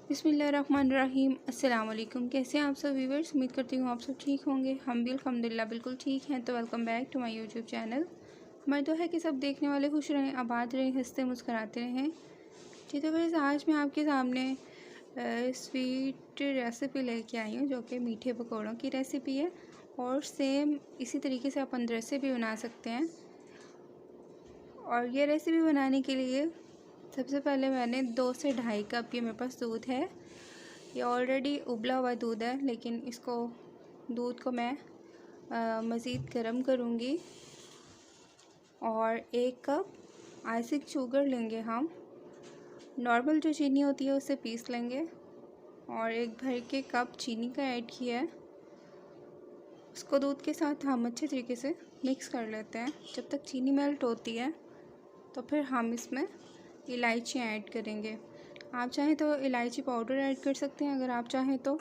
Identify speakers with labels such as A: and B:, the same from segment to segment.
A: बिस्मिल्लाहिर्रहमानिर्रहीम। अस्सलाम वालेकुम। कैसे हैं आप सब व्यूअर्स? उम्मीद करती हूँ आप सब ठीक होंगे। हम भी अल्हम्दुलिल्लाह बिल्कुल ठीक हैं। तो welcome back to my YouTube channel. हमारी तो है कि सब देखने वाले खुश रहें, आबाद रहें, हंसते मुस्कुराते रहें। जी तो वैसे आज मैं आपके सामने स्वीट रेसिपी लेके आई हूँ, जो कि मीठे पकौड़ों की रेसिपी है। और सेम इसी तरीके से आप अंदरसे भी बना सकते हैं। और ये रेसिपी बनाने के लिए सबसे पहले मैंने 2 से ढाई कप ये मेरे पास दूध है। ये ऑलरेडी उबला हुआ दूध है, लेकिन इसको दूध को मैं मज़ीद गर्म करूँगी। और 1 कप आइसिंग शुगर लेंगे हम, नॉर्मल जो चीनी होती है उससे पीस लेंगे। और 1 भर के कप चीनी का ऐड किया है। उसको दूध के साथ हम अच्छे तरीके से मिक्स कर लेते हैं। जब तक चीनी मेल्ट होती है तो फिर हम इसमें इलायचियाँ ऐड करेंगे। आप चाहें तो इलायची पाउडर ऐड कर सकते हैं, अगर आप चाहें तो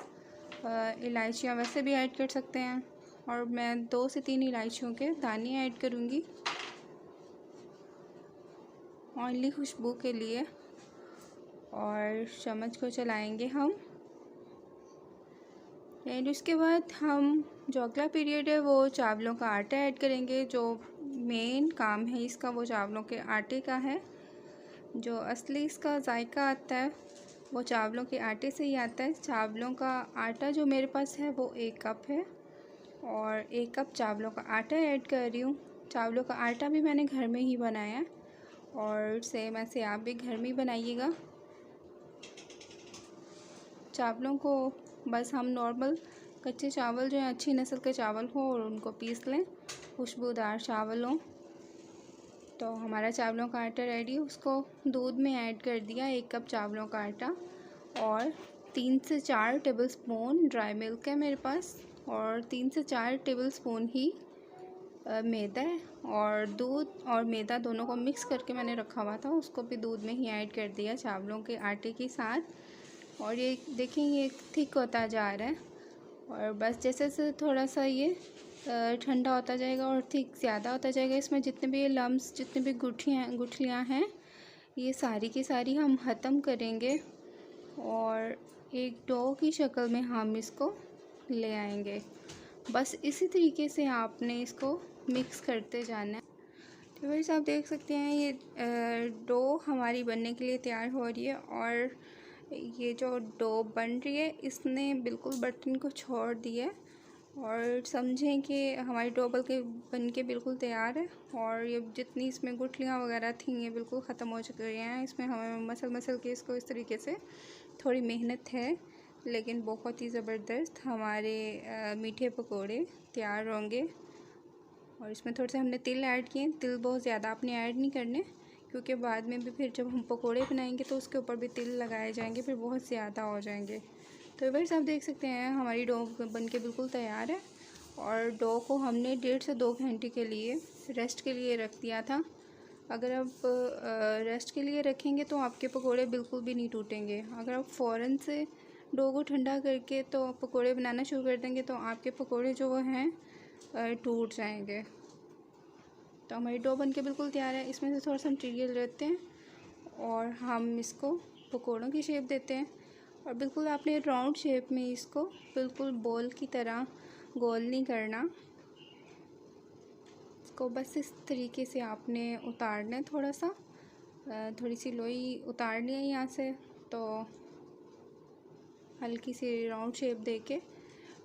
A: इलायचियाँ वैसे भी ऐड कर सकते हैं। और मैं 2 से 3 इलायचियों के दाने ऐड करूँगी ऑयली खुशबू के लिए। और चम्मच को चलाएंगे हम। एंड उसके बाद हम जो अगला पीरियड है वो चावलों का आटा ऐड करेंगे। जो मेन काम है इसका वो चावलों के आटे का है। जो असली इसका जायका आता है वो चावलों के आटे से ही आता है। चावलों का आटा जो मेरे पास है वो 1 कप है, और 1 कप चावलों का आटा ऐड कर रही हूँ। चावलों का आटा भी मैंने घर में ही बनाया है, और सेम ऐसे आप भी घर में ही बनाइएगा। चावलों को बस हम नॉर्मल कच्चे चावल जो हैं, अच्छी नस्ल के चावल हो और उनको पीस लें, खुशबूदार चावल हों। तो हमारा चावलों का आटा रेडी है। उसको दूध में ऐड कर दिया 1 कप चावलों का आटा। और 3 से 4 टेबलस्पून ड्राई मिल्क है मेरे पास, और 3 से 4 टेबलस्पून ही मैदा है। और दूध और मैदा दोनों को मिक्स करके मैंने रखा हुआ था, उसको भी दूध में ही ऐड कर दिया चावलों के आटे के साथ। और ये देखें ये थिक होता जा रहा है। और बस जैसे जैसे थोड़ा सा ये ठंडा होता जाएगा और थिक ज़्यादा होता जाएगा, इसमें जितने भी ये लम्स, जितने भी गुठलियाँ हैं, ये सारी की सारी हम ख़त्म करेंगे। और एक डो की शक्ल में हम इसको ले आएंगे। बस इसी तरीके से आपने इसको मिक्स करते जाना है। तो वैसे आप देख सकते हैं ये डो हमारी बनने के लिए तैयार हो रही है। और ये जो डो बन रही है इसने बिल्कुल बर्तन को छोड़ दिया है। और समझें कि हमारी डो बन के बिल्कुल तैयार है। और ये जितनी इसमें गुठलियाँ वगैरह थी ये बिल्कुल ख़त्म हो चुकी हैं। इसमें हमें मसल के इसको इस तरीके से, थोड़ी मेहनत है लेकिन बहुत ही ज़बरदस्त हमारे मीठे पकोड़े तैयार होंगे। और इसमें थोड़े से हमने तिल ऐड किए। तिल बहुत ज़्यादा आपने ऐड नहीं करने, क्योंकि बाद में भी फिर जब हम पकोड़े बनाएंगे तो उसके ऊपर भी तिल लगाए जाएंगे, फिर बहुत ज़्यादा हो जाएंगे। तो वैसे आप देख सकते हैं हमारी डो बन के बिल्कुल तैयार है। और डो को हमने 1.5 से 2 घंटे के लिए रेस्ट के लिए रख दिया था। अगर आप रेस्ट के लिए रखेंगे तो आपके पकोड़े बिल्कुल भी नहीं टूटेंगे। अगर आप फ़ौरन से डो को ठंडा करके तो पकोड़े बनाना शुरू कर देंगे तो आपके पकोड़े जो हैं टूट जाएंगे। तो हमारी डो बन के बिल्कुल तैयार है। इसमें से थोड़ा सा मटीरियल लेते हैं और हम इसको पकोड़ों की शेप देते हैं। और बिल्कुल आपने राउंड शेप में इसको बिल्कुल बॉल की तरह गोल नहीं करना। इसको बस इस तरीके से आपने उतारना है। थोड़ा सा थोड़ी सी लोई उतारनी है यहाँ से, तो हल्की सी राउंड शेप देके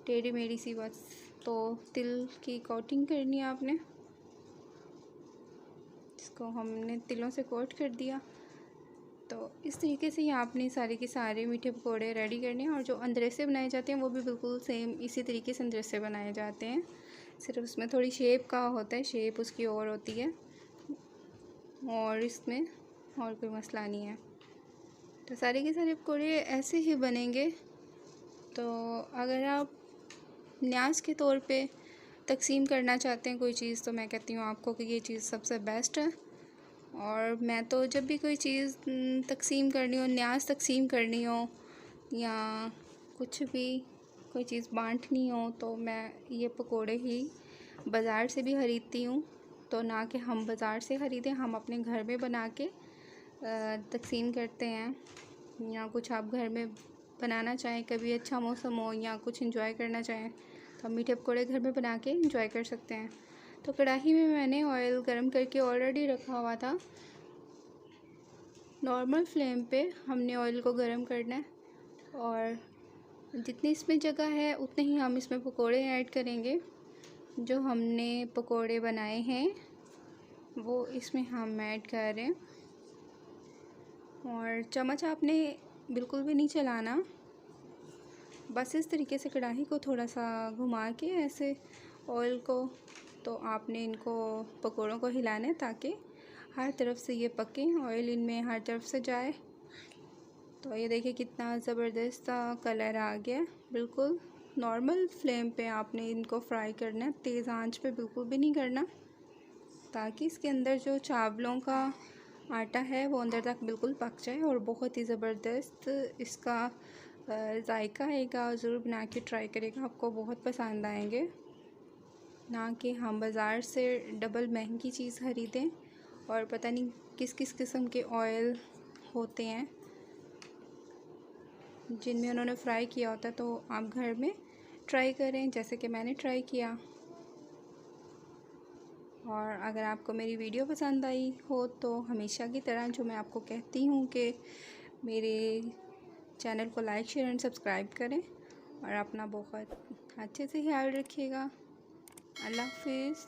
A: टेढ़ी मेढ़ी सी बस। तो तिल की कोटिंग करनी है आपने। इसको हमने तिलों से कोट कर दिया। तो इस तरीके से ही आपने सारे के सारे मीठे पकोड़े रेडी करने हैं। और जो अंदरसे बनाए जाते हैं वो भी बिल्कुल सेम इसी तरीके से अंदरसे बनाए जाते हैं, सिर्फ उसमें थोड़ी शेप का होता है, शेप उसकी और होती है। और इसमें और कोई मसला नहीं है। तो सारे के सारे पकोड़े ऐसे ही बनेंगे। तो अगर आप न्याज के तौर पे तकसीम करना चाहते हैं कोई चीज़, तो मैं कहती हूँ आपको कि ये चीज़ सबसे बेस्ट है। और मैं तो जब भी कोई चीज़ तकसीम करनी हो, न्याज तकसीम करनी हो या कुछ भी कोई चीज़ बांटनी हो, तो मैं ये पकोड़े ही बाज़ार से भी ख़रीदती हूँ। तो ना कि हम बाज़ार से ख़रीदें, हम अपने घर में बना के तकसीम करते हैं। या कुछ आप घर में बनाना चाहें, कभी अच्छा मौसम हो या कुछ एंजॉय करना चाहें तो हम मीठे पकौड़े घर में बना के एंजॉय कर सकते हैं। तो कढ़ाई में मैंने ऑयल गरम करके ऑलरेडी रखा हुआ था। नॉर्मल फ्लेम पे हमने ऑयल को गरम करना है और जितनी इसमें जगह है उतने ही हम इसमें पकोड़े ऐड करेंगे। जो हमने पकोड़े बनाए हैं वो इसमें हम ऐड कर रहे हैं। और चम्मच आपने बिल्कुल भी नहीं चलाना, बस इस तरीके से कढ़ाई को थोड़ा सा घुमा के ऐसे ऑयल को, तो आपने इनको पकोड़ों को हिलाना है ताकि हर तरफ से ये पके, ऑयल इनमें हर तरफ से जाए। तो ये देखिए कितना ज़बरदस्त कलर आ गया। बिल्कुल नॉर्मल फ्लेम पे आपने इनको फ्राई करना है, तेज़ आंच पे बिल्कुल भी नहीं करना, ताकि इसके अंदर जो चावलों का आटा है वो अंदर तक बिल्कुल पक जाए और बहुत ही ज़बरदस्त इसका जायका आएगा। ज़रूर बना के ट्राई करेगा, आपको बहुत पसंद आएंगे। ना कि हम बाज़ार से डबल महंगी चीज़ ख़रीदें और पता नहीं किस किस किस्म के ऑयल होते हैं जिनमें उन्होंने फ्राई किया होता है। तो आप घर में ट्राई करें जैसे कि मैंने ट्राई किया। और अगर आपको मेरी वीडियो पसंद आई हो तो हमेशा की तरह जो मैं आपको कहती हूँ कि मेरे चैनल को लाइक शेयर एंड सब्सक्राइब करें और अपना बहुत अच्छे से ख्याल रखिएगा। अल्लाह हाफिज़।